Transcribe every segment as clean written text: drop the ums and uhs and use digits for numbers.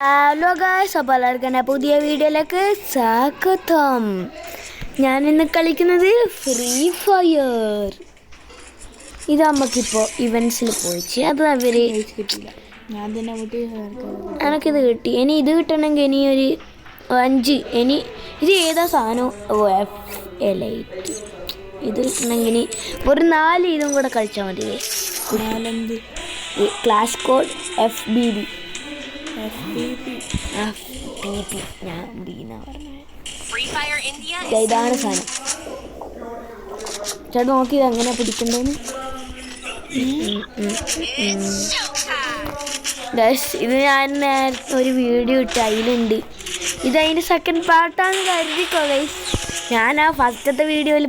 Hello guys, അപ്പോൾ എല്ലാവർക്കും എൻ്റെ പുതിയ വീഡിയോയിലേക്ക് സ്വാഗതം. ഞാനിന്ന് കളിക്കുന്നത് ഫ്രീ ഫയർ. ഇത് നമുക്കിപ്പോൾ ഇവൻസിൽ പോയിച്ച് അത് അവർ എനിക്കിത് കിട്ടി. ഇനി ഇത് കിട്ടണമെങ്കിൽ ഇനി ഒരു 5 ഇനി ഇത് ഏതാ സാധനം F8 ഇത് കിട്ടണമെങ്കിൽ ഒരു 4 ഇതും കൂടെ കളിച്ചാൽ മതി. ക്ലാഷ് കോഡ് FBB ഞാൻ ഇതാണ് സാധനം. ചേട്ടാ നോക്കി എങ്ങനെ പിടിക്കണ്ടേന്ന്. ഇത് ഞാൻ നേരത്തെ ഒരു വീഡിയോ ഇട്ട് അതിലുണ്ട്. ഇത് അതിൻ്റെ സെക്കൻഡ് പാർട്ടാന്ന് കരുതിക്കോ ഗൈസ്. ഞാൻ ആ ഫസ്റ്റത്തെ വീഡിയോയിൽ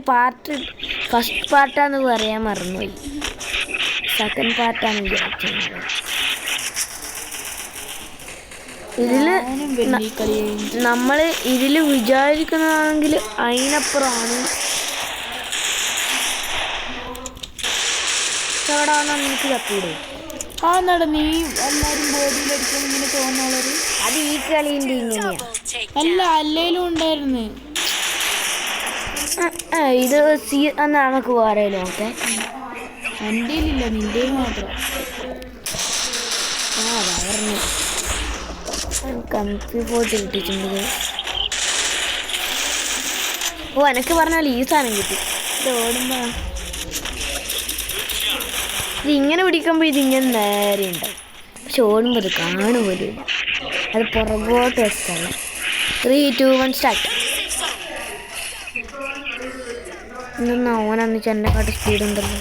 ഫസ്റ്റ് പാർട്ടാന്ന് പറയാൻ മറന്നുപോയി. സെക്കൻഡ് പാർട്ടാണ് വിചാരിച്ചത്. നമ്മൾ ഇതിൽ വിചാരിക്കുന്നതാണെങ്കിൽ അതിനപ്പുറമാണ്. എവിടാണോ നിനക്ക് തപ്പിയിടേ നീ എല്ലാരും ബോഡിയിലെടുക്കും ഇങ്ങനെ തോന്നുള്ളത്. അത് ഈ കളീൻ്റെ ഇങ്ങനെയാ. അല്ല അല്ലേലും ഉണ്ടായിരുന്നു ഇത് എന്നാ നമുക്ക് വേറെ നോക്കേ. എൻ്റെ ഇല്ല, നിൻ്റെ മാത്രം. പറഞ്ഞു കമ്പി പോയിട്ട് കിട്ടിയിട്ടുണ്ട്. എനക്ക് പറഞ്ഞാൽ ഈ സാധനം കിട്ടി. ഇത് ഓടുമ്പോ ഇത് ഇങ്ങനെ പിടിക്കുമ്പോൾ ഇതിങ്ങനെ നേരെ ഉണ്ടാവും. പക്ഷെ ഓടുമ്പോൾ അത് കാണുപോലും. അത് പുറകോട്ട് വെച്ചാണ്. 3, 2, 1 സ്റ്റാർട്ട്. ഇന്നൊന്ന് ഓനാന്ന് ചെന്നെക്കാട്ട് സ്പീഡുണ്ടല്ലോ.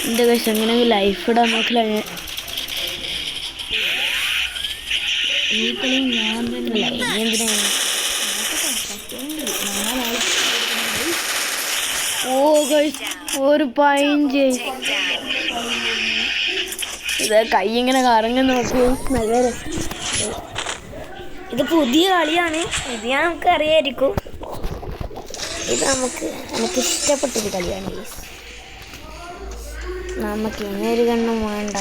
എൻ്റെ കൈസ് എങ്ങനെ ലൈഫ് ഇടാൻ നോക്കില്ല. ഈ കളി ഞാൻ തന്നെ എന്തിനാണ്? ഓ ഗൈസ് ഒരു 15. ഇത് കൈ ഇങ്ങനെ കറങ്ങി നോക്കി. നല്ല ഇത് പുതിയ കളിയാണ്. ഇത് നമുക്ക് അറിയായിരിക്കും. ഇത് എനിക്ക് ഇഷ്ടപ്പെട്ടൊരു കളിയാണ്. നമുക്ക് ഇങ്ങനൊരു കണ്ണും വേണ്ട.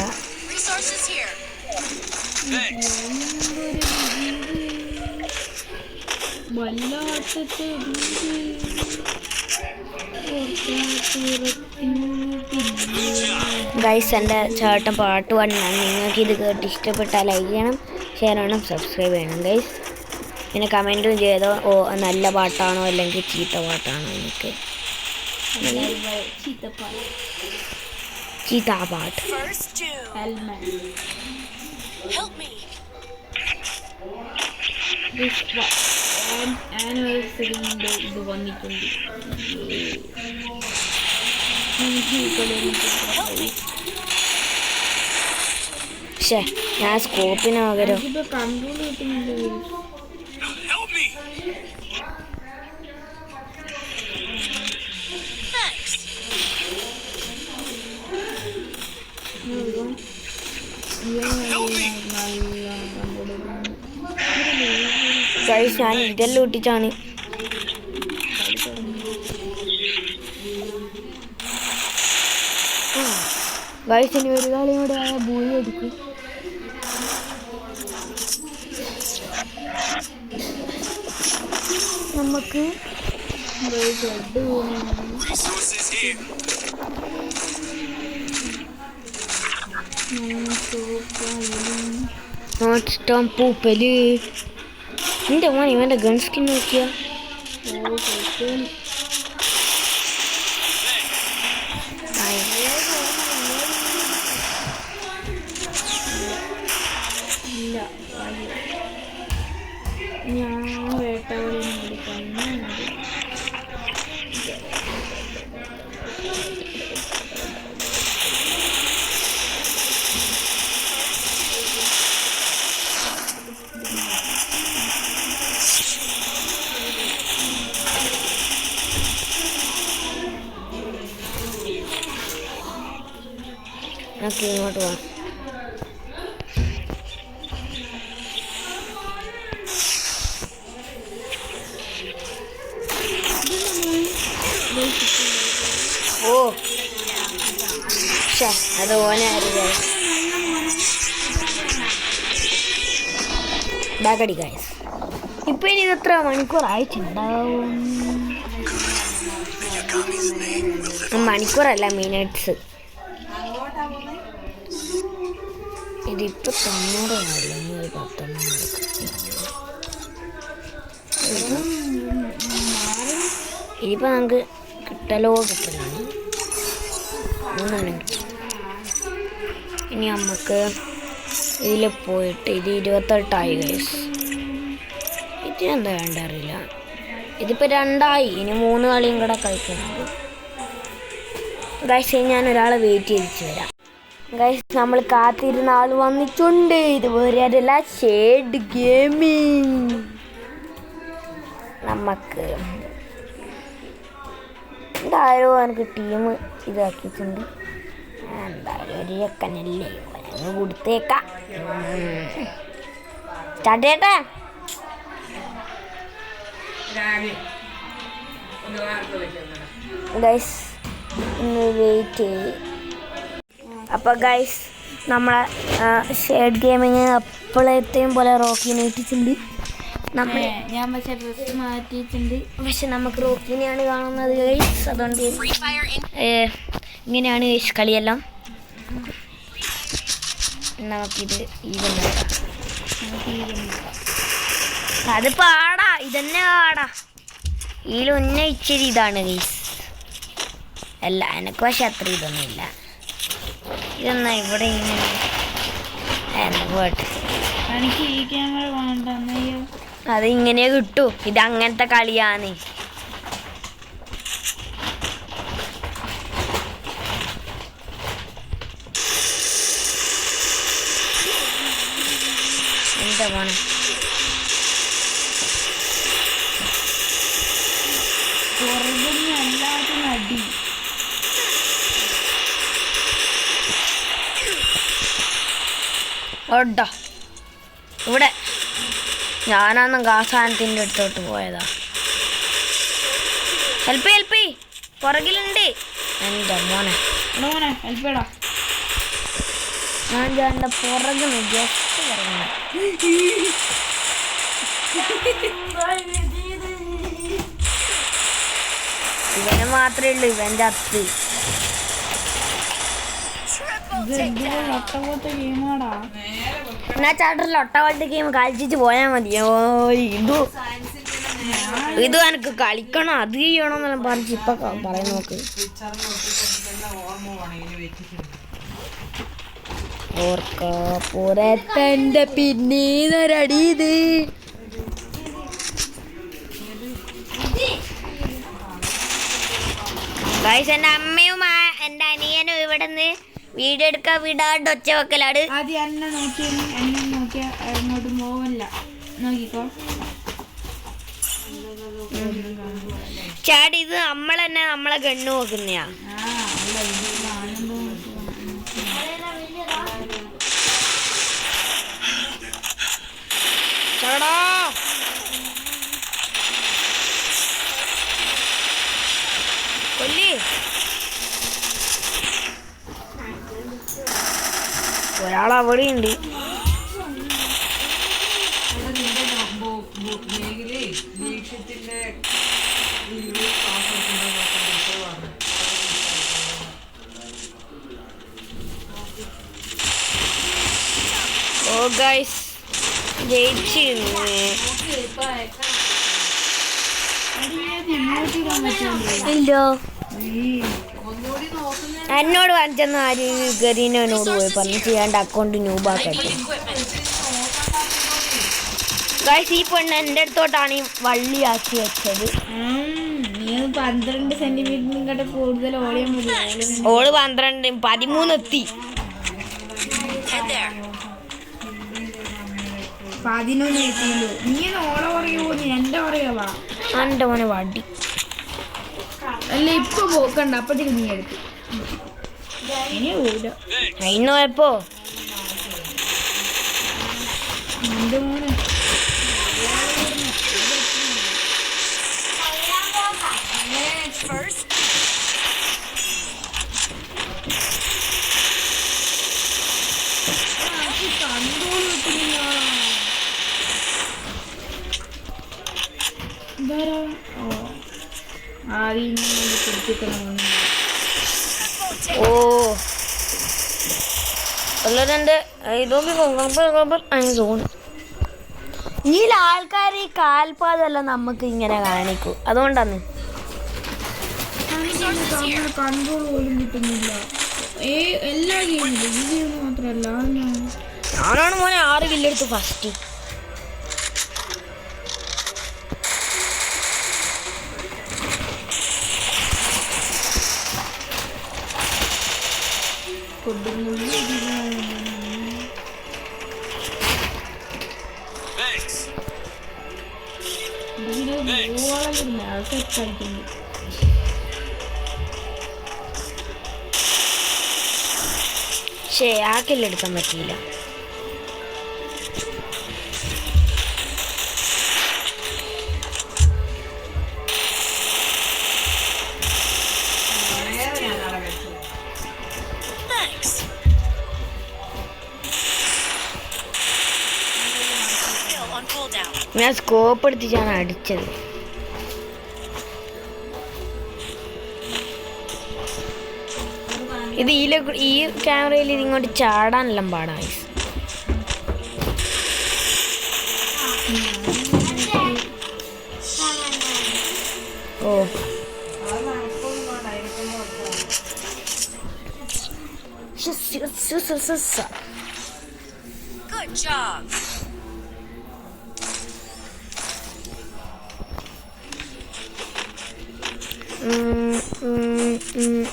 ഗൈസ് എൻ്റെ ചേട്ടൻ പാട്ട് പാടുന്നതാണ്. നിങ്ങൾക്ക് ഇത് കേട്ട് ഇഷ്ടപ്പെട്ടാൽ ലൈക്ക് ചെയ്യണം, ഷെയർ ചെയ്യണം, സബ്സ്ക്രൈബ് ചെയ്യണം ഗൈസ്. പിന്നെ കമൻറ്റും ചെയ്തോ നല്ല പാട്ടാണോ അല്ലെങ്കിൽ ചീത്ത പാട്ടാണോ. എനിക്ക് ചീത്ത പാട്ട്. ഇത് വന്നിട്ടുണ്ട്. പക്ഷേ ഞാൻ സ്കോപ്പിന് പകരം കൺട്രോൾ കിട്ടുന്നുണ്ട്. ഗൈസ് ഞാൻ ഇതെല്ലാം ഇട്ടിട്ടാണ്. ഗൈസ് ഇനി ഒരു കളിയും കൂടെ ആയ ഭൂമി എടുക്കും. നമുക്ക് പൂപ്പല്. എൻ്റെ മോൻ ഇവൻ്റെ ഗൺ സ്കിൻ നോക്കിയാ. ഞാൻ വേട്ടവളി എടുക്കാൻ നമുക്ക് ഇങ്ങോട്ട് പോകാം. അത് ഓനായിരുന്നു. ബാക്കടി ഗൈസ്. ഇപ്പൊ ഇനി ഇത് എത്ര മണിക്കൂർ ആയിട്ടുണ്ടാവും? മണിക്കൂറല്ല, മിനിറ്റ്സ്. ഇതിപ്പോ 90 അല്ലെങ്കിൽ 19. ഇതിപ്പോ നമുക്ക് കിട്ടലാണ് 3 മിനിറ്റ്. ഇനി നമുക്ക് ഇതിൽ പോയിട്ട് ഇത് 28 ഗൈസ്. ഇതിനെന്താ വേണ്ട അറിയില്ല. ഇതിപ്പോൾ 2 ഇനി 3 കളിയും കൂടെ കളിക്കുന്നുണ്ട് ഗൈസ്. ഞാൻ ഒരാളെ വെയിറ്റ് ചെയ്യിച്ചു വരാം ഗൈസ്. നമ്മൾ കാത്തിരുന്ന ആൾ വന്നിട്ടുണ്ട്. ഇത് വേറെ അതല്ല, ഷേഡ് ഗെയിമിംഗ്. നമുക്ക് എന്തായാലും എനിക്ക് ടീം ഇതാക്കിയിട്ടുണ്ട്. എന്തായാലും ഒരു ചെക്കനല്ലേ കൊടുത്തേക്കാം. സ്റ്റാർട്ട് ചെയ്യട്ടെ ഗൈസ്. ഒന്ന് വെയിറ്റ് ചെയ്യും. അപ്പോൾ ഗൈസ് നമ്മളെ ഷേഡ് ഗെയിമിങ് അപ്പോഴത്തെയും പോലെ റോക്കിനെ ഇട്ടിട്ടുണ്ട്. ഞാൻ പക്ഷെ ഡ്രസ് മാറ്റിയിട്ടുണ്ട്. പക്ഷെ നമുക്ക് റോക്കിനെയാണ് കാണുന്നത് ഗൈസ്. അതുകൊണ്ട് ഇങ്ങനെയാണ് ഗൈസ് കളിയെല്ലാം. നമുക്കിത് ഈവൻ അത് പാടാ. ഇതന്നെ പാടാ. ഇതിലൊന്ന ഇച്ചിരി ഇതാണ് ഗൈസ്. അല്ല എനിക്ക് പക്ഷെ അത്ര ഇതൊന്നുമില്ല. ഇതൊന്നാ ഇവിടെ ഇങ്ങനെ എനിക്ക് ഈ ക്യാമറ വേണ്ട. അത് ഇങ്ങനെ കിട്ടൂ. ഇത് അങ്ങനത്തെ കളിയാണ്. എന്താ പോണേ എല്ലാത്തിനും അടി. ഓട്ടോ ഇവിടെ ഞാനാന്നും കാസാനത്തിൻ്റെ അടുത്തോട്ട് പോയതാ. ഹെൽപ്പ് പുറകിലുണ്ട് എൻ്റെ മോനെ. ഹെൽപ്പേടാ. ഞാൻ എൻ്റെ പുറകിൽ ജസ്റ്റ് പറഞ്ഞു. ഇവനെ മാത്രമേ ഉള്ളൂ ഇവൻ്റെ അത്ത്. എന്നാ ചാട്ടറിൽ ഒട്ടവട്ട ഗെയിം കളിച്ചിട്ട് പോയാൽ മതിയോ? ഇത് എനിക്ക് കളിക്കണം, അത് ചെയ്യണം എന്നെല്ലാം പറഞ്ഞ് ഇപ്പൊ പറയാൻ നോക്ക്. ഓർക്കപ്പുറത്തെ പിന്നീതൊരടി. ഇത് ഗൈസ് എൻ്റെ അമ്മയും എൻ്റെ അനിയനും ഇവിടെ നിന്ന് വീഡിയോ എടുക്കാൻ വിടാണ്ട് ഒച്ച വെക്കലാണ്. ആദ്യം എന്നെ നോക്കിയാ അങ്ങോട്ട് പോവല്ല. നോക്കിക്കോ ചാടി. ഇത് നമ്മളെന്നെ നമ്മളെ കണ്ണു നോക്കുന്നയാ. ചാടാ കൊല്ലി. ഒരാളവിടെ ഉണ്ട്. ഓ ഗൈസ് ജയിച്ചിരുന്നു. ഇല്ലോ എന്നോട് പറഞ്ഞെന്ന് ആര് ഗരീനോട് പോയി പറഞ്ഞു ചെയ്യാണ്ട് അക്കൗണ്ട് ന്യൂബാക്കട്ടെ. ഗൈസ് ഈ പെണ്ണ് എൻ്റെ അടുത്തോട്ടാണ് ഈ വള്ളിയാക്കി വെച്ചത്. നീ 12 സെന്റിമീറ്ററിനെക്കാട്ട് കൂടുതൽ ഓടിയാൽ മതി. ഓള് 12 13 എത്തി. 11 എത്തിയല്ലോ. നീ ഓളെ പുറകെ പോകുന്നു, എൻ്റെ പുറകെ വാ. എൻ്റെ മോനെ വടി അല്ല ഇപ്പൊ പോക്കണ്ട, അപ്പത്തേക്ക് നീ എടുത്തു. ഇനി പോയില്ല. അതിന് പോയപ്പോ എൻ്റെ മോനെ ഇതാരാ? ഓ ആദ്യം പിടിച്ചിക്കണം. ഓ ഉള്ളവരുണ്ട് ഇതൊക്കെ സോണ് ഈ ആൾക്കാർ ഈ കാൽപാതെല്ലാം നമുക്ക് ഇങ്ങനെ കാണിക്കൂ. അതുകൊണ്ടാണ് കൺട്രോൾ പോലും കിട്ടുന്നില്ല എല്ലാ ഗെയിമിലും. ഈ ഗെയിം മാത്രമല്ല ഞാനാണ് മോനെ 6 കില്ലെടുത്ത് ഫസ്റ്റ്. പക്ഷേ ആ കില്ലെടുക്കാൻ പറ്റിയില്ല. ഞാൻ സ്കോപ്പ് എടുത്തിട്ടാണ് അടിച്ചത്. ഇത് ഈ ക്യാമറയിൽ ഇതിങ്ങോട്ട് ചാടാനെല്ലാം പാടായി. ഓ Good job.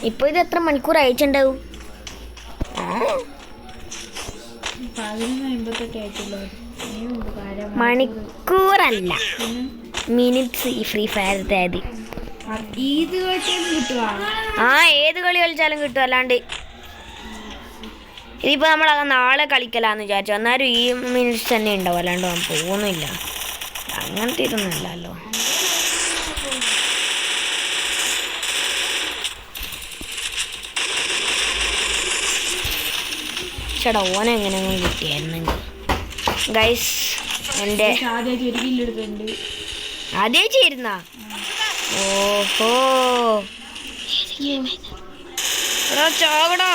ഇപ്പൊ ഇത് എത്ര മണിക്കൂർ അയച്ചിട്ടുണ്ടാവും? 11:58 മണിക്കൂറല്ല, മിനിറ്റ്സ്. ഈ ഫ്രീ ഫയർ ആയത് ഇത് കളിച്ചാലും കിട്ടുക. ആ ഏത് കളി കളിച്ചാലും കിട്ടും. അല്ലാണ്ട് ഇതിപ്പോ നമ്മൾ നാളെ കളിക്കലാന്ന് വിചാരിച്ചു, എന്നാലും ഈ മിനിറ്റ്സ് തന്നെ ഉണ്ടാവും. അല്ലാണ്ട് പോകുന്നില്ല. അങ്ങനത്തെ ഇതൊന്നുമല്ലല്ലോ. ചേട്ടാ ഓനെ എങ്ങനെയൊന്നും കിട്ടിയായിരുന്നെങ്കിൽ ഗൈസ്. എൻ്റെ അതേ ചേരുന്ന. ഓഹോ ചാവടാ.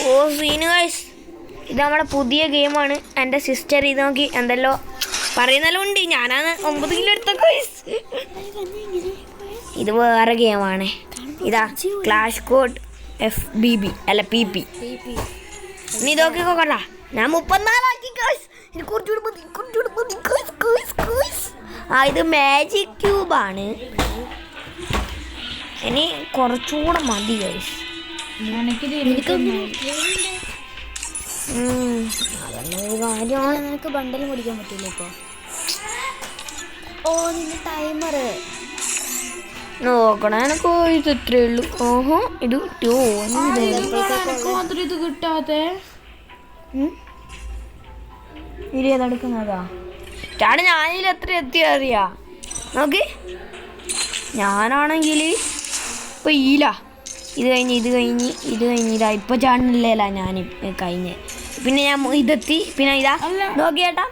ഓ സീന് ഗൈസ്, ഇത് നമ്മുടെ പുതിയ ഗെയിമാണ്. എൻ്റെ സിസ്റ്റർ ഇത് നോക്കി എന്തല്ലോ പറയുന്നല്ലോ ഉണ്ട്. ഞാനാണ് 9 കിലോ എടുത്ത ഗൈസ്. ഇത് വേറെ ഗെയിമാണ്. ഇതാ ക്ലാഷ് കോഡ് FBB അല്ല PP. നീ ഇതൊക്കെ നോക്കണ്ട, ഞാൻ 34 ആക്കി ഗൈസ്. ഇത് കുറച്ചുകൂടി മതി. ആ ഇത് മാജിക് ക്യൂബാണ്. ഇനി കുറച്ചുകൂടെ മതി ഗൈസ്. അതൊരു കാര്യമാണ്. നിനക്ക് ബണ്ടലും കുടിക്കാൻ പറ്റില്ല ഇപ്പോൾ. ഓ നിന്റെ ടൈമർ നോക്കണ. എനക്ക് ഇത് ഇത്രേ ഉള്ളൂ. ഓഹോ ഇത് മാത്രം ഇത് കിട്ടാതെ ഇരിക്കുന്നതാ. ചാട് ഞാനിൽ എത്ര എത്തിയ അറിയാ നോക്ക്. ഞാനാണെങ്കിൽ ഇപ്പൊ ഇത് കഴിഞ്ഞ് ഇതാ ഇപ്പൊ ചാടുന്നില്ല. ഞാൻ കഴിഞ്ഞ് പിന്നെ ഞാൻ ഇതെത്തി. പിന്നെ ഇതാ നോക്കിയേട്ടാ,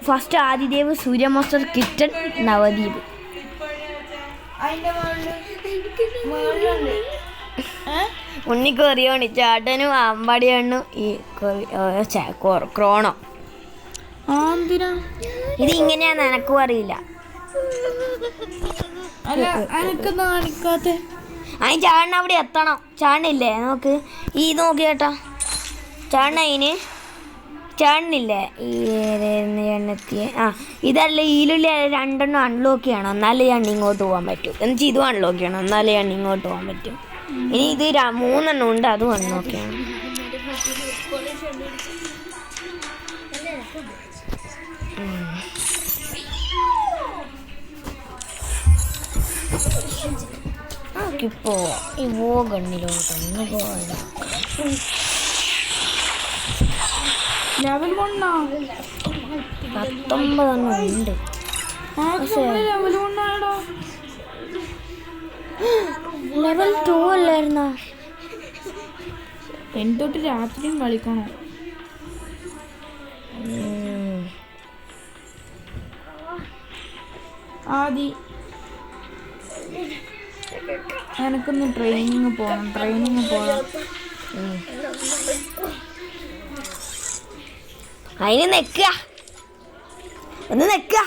ഫസ്റ്റ് ആദിദേവ്, സൂര്യമോസ്റ്റർ, കിച്ചൺ, നവദ്വീപ്. ഉണ്ണിക്കൊറിയോണി, ചാട്ടനും, അമ്പാടി കണ്ണു, ഈ ക്രോണോ. ഇത് ഇങ്ങനെയാന്ന് എനക്കും അറിയില്ല. അതിന് ചാടണ അവിടെ എത്തണം. ചാടണില്ലേ നോക്ക്. ഈ നോക്കിയേട്ടാ ചാടണതിന് ചാടണില്ലേ ഈ എണ്ണത്തിയെ. ഇതല്ല ഈലുള്ള 2 അൺലോക്ക് ചെയ്യണം, എന്നാലേ ഞാൻ ഇങ്ങോട്ട് പോകാൻ പറ്റൂ. എന്നുവെച്ചാൽ ഇതും അൺലോക്ക് ചെയ്യണം, എന്നാലേ ഞാൻ ഇങ്ങോട്ട് പോകാൻ പറ്റും. ഇനി ഇത് 3 ഉണ്ട്, അതും അൺലോക്ക് ചെയ്യണം. നമുക്കിപ്പോ ഈ ഗണ്ണിലോട്ടൊന്ന് പോകാം. ലെവൽ 19 ഉണ്ട്. ലെവൽ 2 അല്ലായിരുന്നോ? എന്തൊട്ട് രാത്രിയും കളിക്കണോ? ആദി എനിക്കൊന്ന് ട്രെയിനിങ് പോകണം. അതിന് നിൽക്കുക, ഒന്ന് നിൽക്കുക,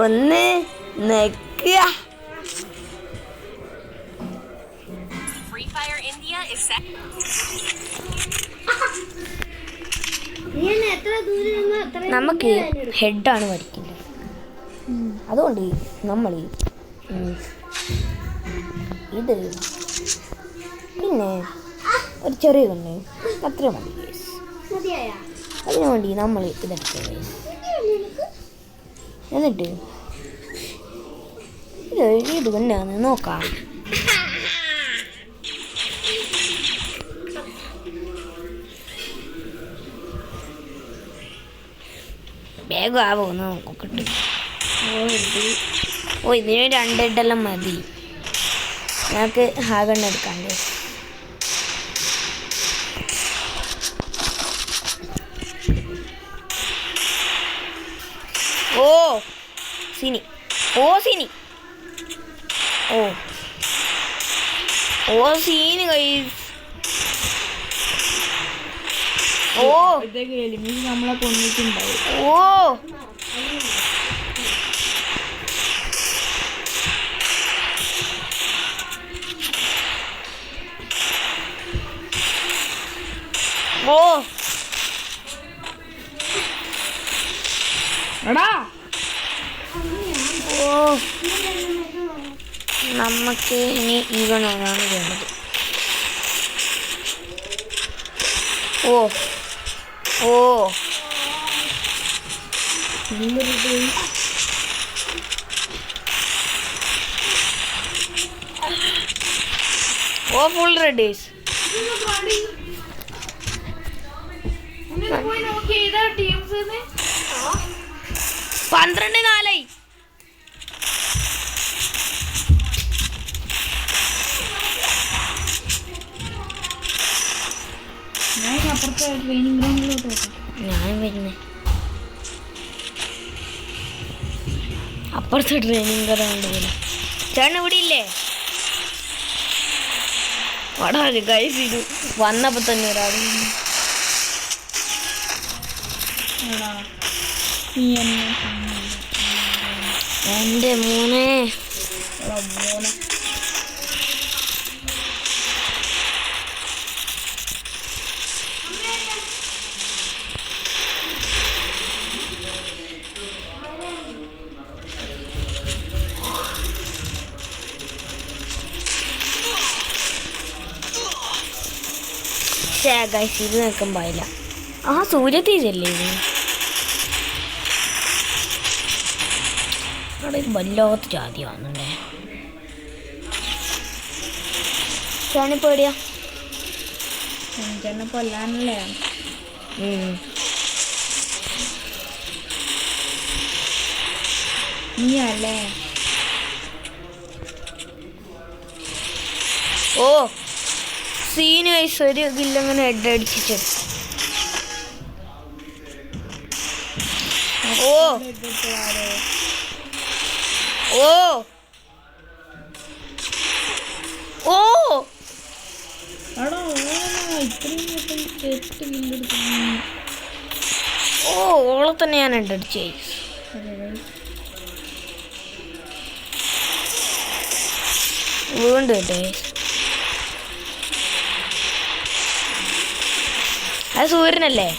ഒന്ന് നിൽക്കുക. നമുക്ക് ഹെഡാണ് വരയ്ക്കേണ്ടത്. അതുകൊണ്ട് നമ്മൾ ഇത് പിന്നെ ഒരു ചെറിയ കണ്ണ് അത്ര മതി. അതിനു വേണ്ടി നമ്മൾ ഇതെടുക്കുക. എന്നിട്ട് ഇത് കണ്ടാന്ന് നോക്കാം. വേഗം ആവുമെന്ന് നോക്കട്ടെ. ഇതിന് 2 ഹെഡെല്ലാം മതി. ഞങ്ങൾക്ക് ആകെണ്ണ എടുക്കാണ്ട്. സിനി സീന് ഗൈസ്. നമ്മളെ കൊന്നിട്ടുണ്ടാവും. നമുക്ക് ഇനി ഈവണമാണ് വേണ്ടത്. ഫുൾ റെഡീസ്. 12-4. അപ്പുറത്തെ ട്രെയിനിങ് ഗ്രൗണ്ടിലോട്ട് ഞാനും വരുന്നേ. അപ്പുറത്തെ ട്രെയിനിങ് ഗ്രൗണ്ട് പോലെ ചേട്ടൻ ഇവിടെ ഇല്ലേ? വളരെ ഗൈസ് ഇത് വന്നപ്പോ തന്നെ ഒരാൾ എൻ്റെ മോനെ ഗൈസ് ഇത് നിൽക്കാൻ പാടില്ല. സൂര്യതേജല്ലേ ഇത്? അവിടെ ഇത് വല്ലാത്ത ജാതി ആവുന്നുണ്ടേ. ചേട്ടനിപ്പോ എവിടെയാ? കൊല്ലാനല്ലേ? നീയല്ലേ? സീന് വയസ്സ് ഒരു ഇതില്ലങ്ങനെ ഹെഡ് അടിച്ചിട്ട്. ഓളെ തന്നെ ഞാൻ ഹെഡ് അടിച്ചേ. വീണ്ടും കേട്ടേ. അത് സൂര്യനല്ലേ?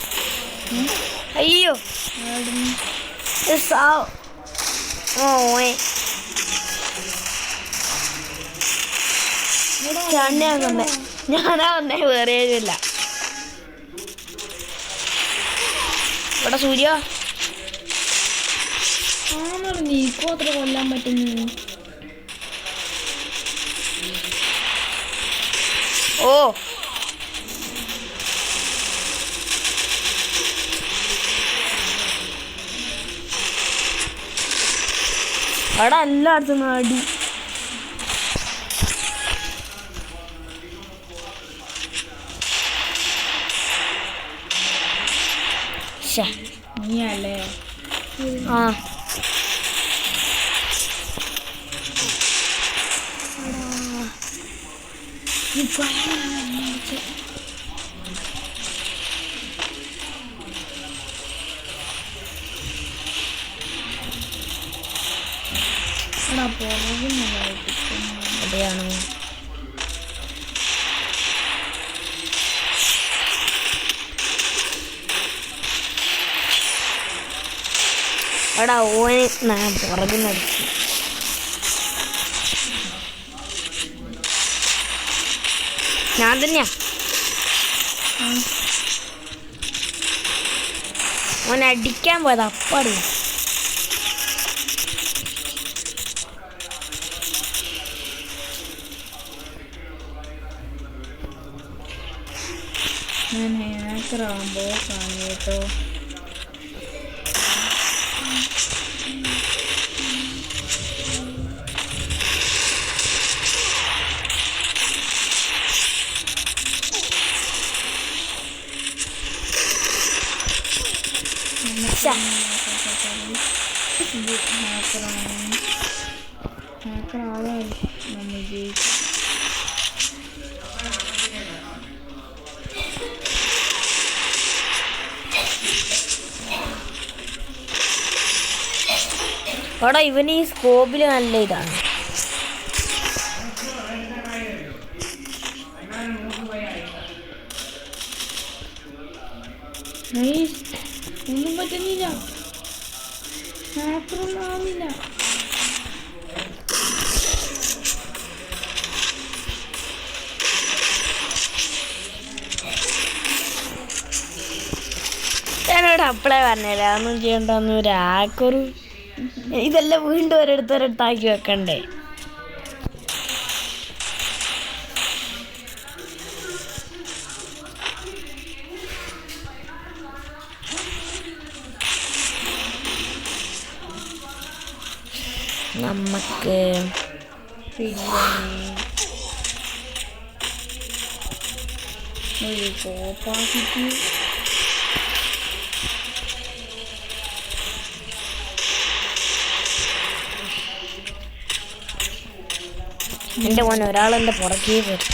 അയ്യോ ഞാനാ വന്നേ, വേറെ ഇല്ല. ഇവിടെ സൂര്യ നീക്കോ അത്ര കൊല്ലാൻ പറ്റുന്നു. അവിടെ എല്ലായിടത്തും അടി. ശ്ശെ. നീയല്ലേ ആ അതെയാണോ? എടാ ഓന് പുറകിൽ നടിച്ചു. ഞാൻ തന്നെയാ. ഓൻ അടിക്കാൻ പോയത് അപ്പാടി. ഞാൻ ഹാക്കറാകുമ്പോ കാണും കേട്ടോ. ഹാക്കറാവാൻ നമ്മൾ ജയിച്ചു. എടാ ഇവന് ഈ സ്കോപ്പിൽ നല്ല ഇതാണ്. ഒന്നും പറ്റുന്നില്ല, ഹാക്കറൊന്നും ആവുന്നില്ല. ഞാനോട് അപ്പളേ പറഞ്ഞില്ല ഒന്നും ചെയ്യണ്ടെന്ന്. ഒരു ഹാക്കറ് ഇതെല്ലാം വീണ്ടും ഒരിടത്തൊരിടത്താക്കി വെക്കണ്ടേ? നമുക്ക് ഒരു കോപ്പാക്കിട്ട് എൻ്റെ മോൻ ഒരാളെൻ്റെ പുറകെ വരും.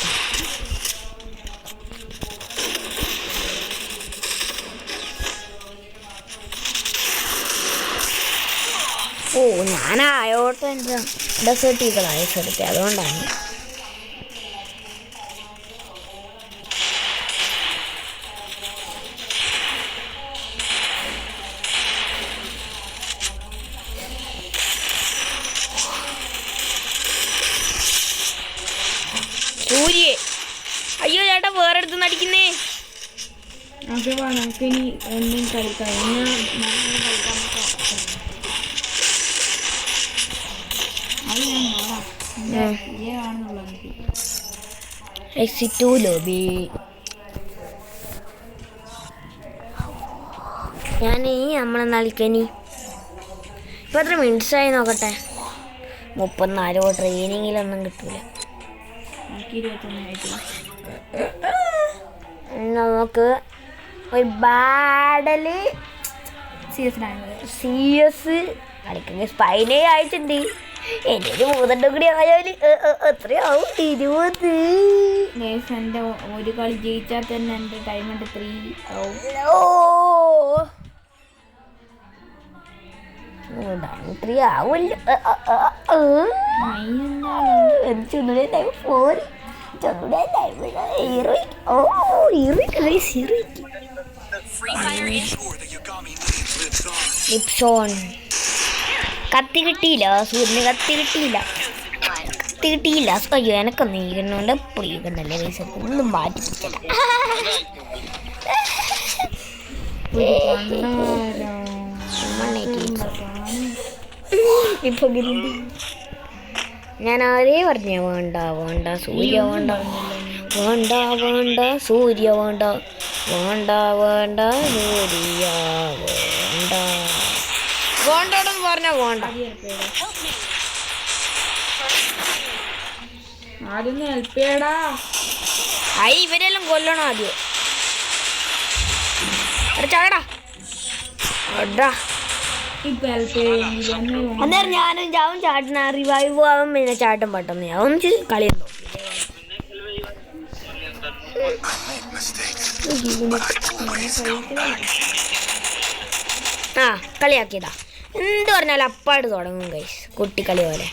ഓ ഞാനായോട്ട് എൻ്റെ ഡെസേർട്ടികളായ സ്ഥലത്തെ, അതുകൊണ്ടാണ്. സൂര്യ അയ്യോ ചേട്ടാ വേറെ അടുത്ത് നടിക്കുന്നേ. അത് നമുക്കിനി ഒന്നും കളിക്കാം. ഞാൻ നമ്മളെ നാളിക്കനി ഇപ്പം എത്ര മിനിറ്റ്സ് ആയി നോക്കട്ടെ. 34. ട്രെയിനിങ്ങിലൊന്നും കിട്ടൂല. നമുക്ക് ഒരു ബാഡല് CS കളിക്കുന്ന സ്പൈനേ ആയിട്ടുണ്ട്. എൻ്റെ ഒരു 3 കൂടി ആയാൽ എത്രയാവും? 20. എൻ്റെ ഒരു കളി ജയിച്ചാൽ തന്നെ എൻ്റെ ടൈം ഉണ്ട് 3 ആവും. ആവില്ല. ചുണ്ടുടെ ടൈം 4. ചുണ്ടുടെ ടൈം കത്തി കിട്ടിയില്ല. സൂര്യന് കത്തി കിട്ടിയില്ല. അയ്യോ എനക്കൊന്നും ഈകണ്ണോണ്ട് പ്രീകണ്ണല്ലേ പൈസ ഒന്നും മാറ്റി പിടിച്ചില്ല. ഇപ്പൊ ഞാൻ ആരേ പറഞ്ഞ വേണ്ട സൂര്യ വേണ്ട സൂര്യ വേണ്ട സൂര്യ വേണ്ടോടെന്ന് പറഞ്ഞ വേണ്ട. ആദ്യം ഹെൽപ്പ് ചെയ്യടാ. ഇവരെല്ലാം കൊല്ലണം ആദ്യം. ചാടാ അടാ ഇപ്പൊ ഹെൽപ്പ് ചെയ്തെങ്കിൽ അന്നേരം ഞാനും ചാവും ചാട്ടുന്ന റിവൈവ് ആവും പിന്നെ ചാട്ടം പെട്ടെന്ന് ആവും കളിയുണ്ടോ ആ കളിയാക്കിയതാ എന്ത് പറഞ്ഞാലും അപ്പാട് തുടങ്ങും ഗൈസ് കുട്ടിക്കളി പോലെ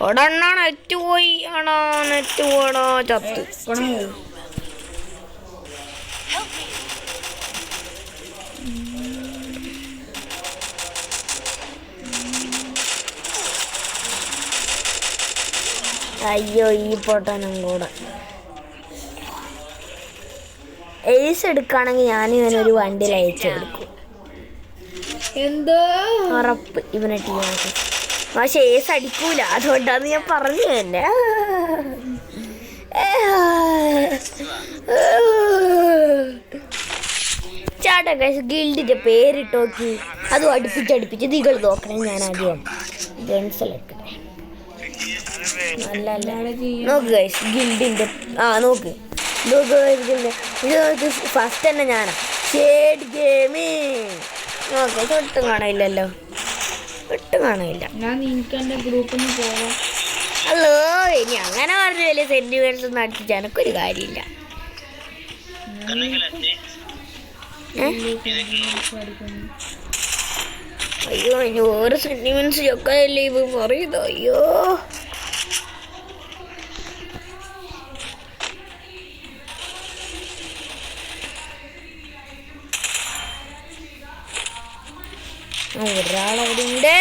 ഒടെണ്ണ നെറ്റ് പോയി ആണോ നെറ്റ് പോണോ ചത്ത് അയ്യോ ഈ പൊട്ടനും കൂടെ എയ്സ് എടുക്കുകയാണെങ്കിൽ ഞാൻ ഇവനൊരു വണ്ടിയിൽ അയച്ചെടുക്കും എന്തോ ഉറപ്പ് ഇവനെ ടീമാക്കി പക്ഷെ ഏസ് അടിക്കൂല അതുകൊണ്ടാന്ന് ഞാൻ പറഞ്ഞു തന്നെ ചാട്ടാ ഗിൽഡിന്റെ പേരിട്ട് നോക്കി അതും അടുപ്പിച്ച് നിങ്ങൾ നോക്കണം ഞാൻ ആദ്യം ഗൺസെലക്ട് നല്ല നോക്ക് ഗൈസ് ഗിൽഡിന്റെ നോക്ക് ഇത് ഫസ്റ്റ് തന്നെ ഞാനാ ഷേഡ് ഗെയിമിങ് നോക്ക് ഒട്ടും കാണാനില്ലല്ലോ ഒട്ടും കാണാനില്ല ഞാൻ നിനക്ക് എന്റെ ഗ്രൂപ്പിൽ നിന്ന് പോവാം ഹലോ ഇനി അങ്ങനെ പറഞ്ഞ വലിയ സെന്റിമെന്റ്സ് ഒന്നും അടിച്ചിട്ട് എനക്കൊരു കാര്യമില്ല അയ്യോ ഇനി ഓരോ സെന്റിമെന്റ്സ് ചൊക്കല്ലേ ഇപ്പൊ പറയുന്നത് അയ്യോ ഒരാളവിടെ ഉണ്ട്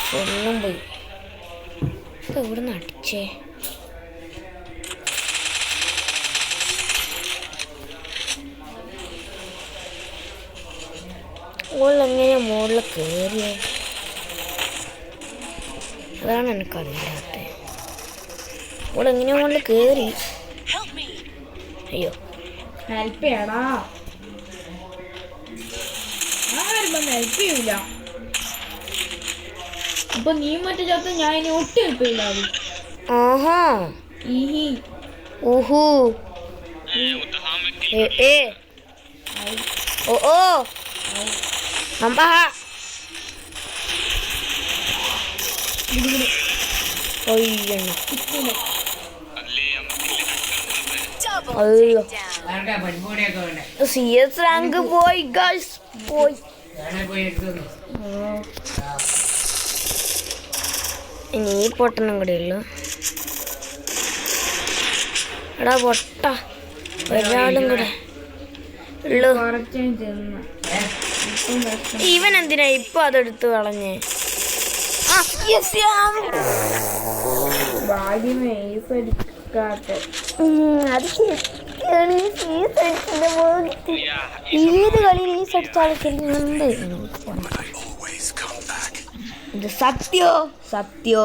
ഫുള്ളും പോയി എവിടെ നിന്ന് അടിച്ചേ ഓളെങ്ങനെയാ മുകളിൽ കയറിയേ അതാണ് എനിക്കറിയില്ലാത്ത ഓളെങ്ങനെയാ മുകളിൽ കയറി അയ്യോ ഹെൽപ്പ് ചെയ്യടാ ആരും ഹെൽപ്പ് ചെയ്യൂല അപ്പൊ നീ മറ്റേ ചത്ത ഞാൻ ഇനി ഒട്ടും ഹെൽപ്പ് ചെയ്യില്ല ആഹാ ഈഹി ഊഹു ഏ ഓ ഓ അമ്പാ അയ്യോ സി എസ് റാങ്ക് പോയി ഗൈസ് പോയി ഇനി ഈ പൊട്ടനും കൂടെ ഉള്ളു എടാ പൊട്ട ഒരാളും കൂടെ ഉള്ളു ഇവൻ എന്തിനാ ഇപ്പൊ അതെടുത്ത് കളഞ്ഞേ അത് ഏത് കളി ഈസ് അടിച്ചാലും ഇത് സത്യോ സത്യോ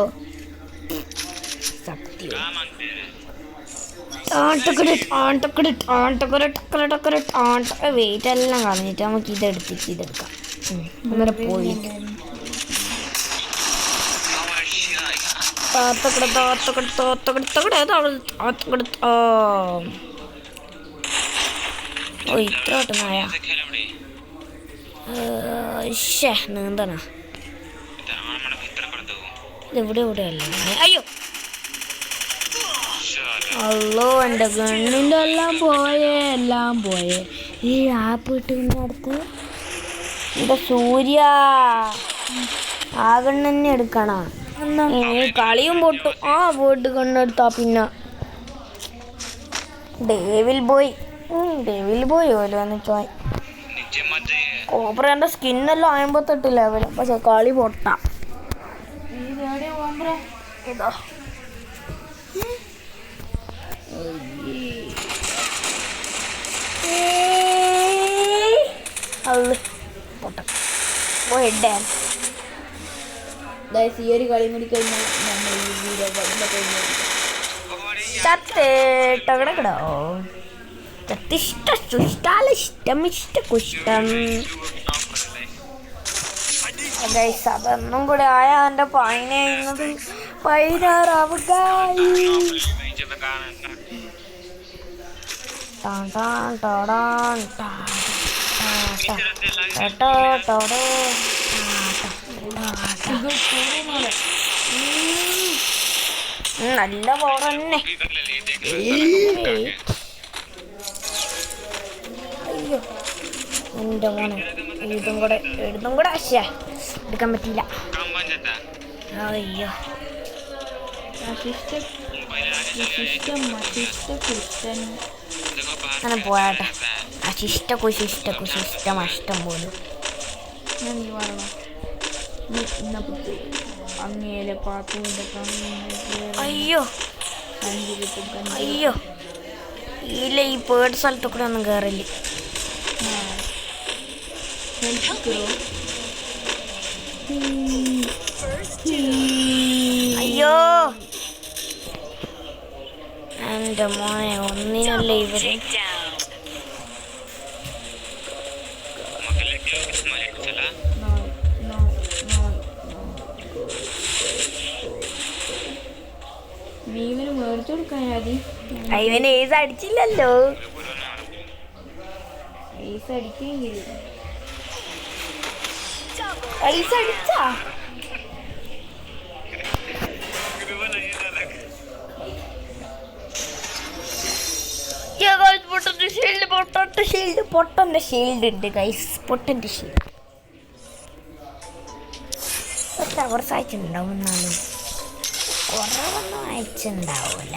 സത്യോ വെയിറ്റ് എല്ലാം കളഞ്ഞിട്ട് നമുക്ക് ഇതെടുക്കാം അങ്ങനെ പോയി ഓ ഇത്ര ഒട്ടുമായ നീന്തണ ഇതെവിടെ എവിടെയല്ല അയ്യോ അല്ലോ എൻ്റെ ഗണ്ണിൻ്റെ എല്ലാം പോയേ ഈ ആപ്പ് ഇട്ടിൻ്റെ അടുത്ത് ഇവിടെ സൂര്യ ആ ഗണ്ണ് തന്നെ എടുക്കണ കളിയും പൊട്ടും പോയിട്ട് കണ്ണെടുത്താ പിന്നെ ഡേവിൽ ബോയ് ഓരോന്ന് ചോയ് കോബ്രേൻ്റെ സ്കിന്നെല്ലാം 58 ലെവൽ പക്ഷെ കളി പൊട്ടാ ഇതോ ഈ ഒരു കളി കൂടി കഴിഞ്ഞാൽ നമ്മൾ ഈ വീഡിയോ കഴിഞ്ഞു. അതൊന്നും കൂടെ ആയ എന്റെ പതിനേഴുന്നത് 16 ആവുക. നല്ല പോറ തന്നെ. അയ്യോ എന്റെ മോനെ ഇതും കൂടെ അശ്ശേ എടുക്കാൻ പറ്റില്ല. അയ്യോ അങ്ങനെ പോയാട്ടെ. അശിഷ്ട കുശിഷ്ടം അഷ്ടം പോലും. അങ്ങേലെ പാത്തുവിന്റെ അയ്യോ അയ്യോ ഇല്ല, ഈ പേട് സ്ഥലത്ത് കൂടെ ഒന്നും കയറില്ല. അയ്യോ എന്റെ മോനെ ഒന്നിനല്ലേ ഇവര്. ഭീമന് മേടിച്ചു കൊടുക്കാൻ ഇവന് ഏസ് അടിച്ചില്ലല്ലോ. ഏസ് അടിക്കെങ്കിൽ ഐസ് അടിച്ചാ പൊട്ടന്റെ ഷീൽഡ് ഉണ്ട് ഗൈസ്. പൊട്ടന്റെ ഷീൽഡ് അവർസ് അയച്ചിട്ടുണ്ടാവും. എന്നാലും കുറവൊന്നും അയച്ചിണ്ടാവൂല.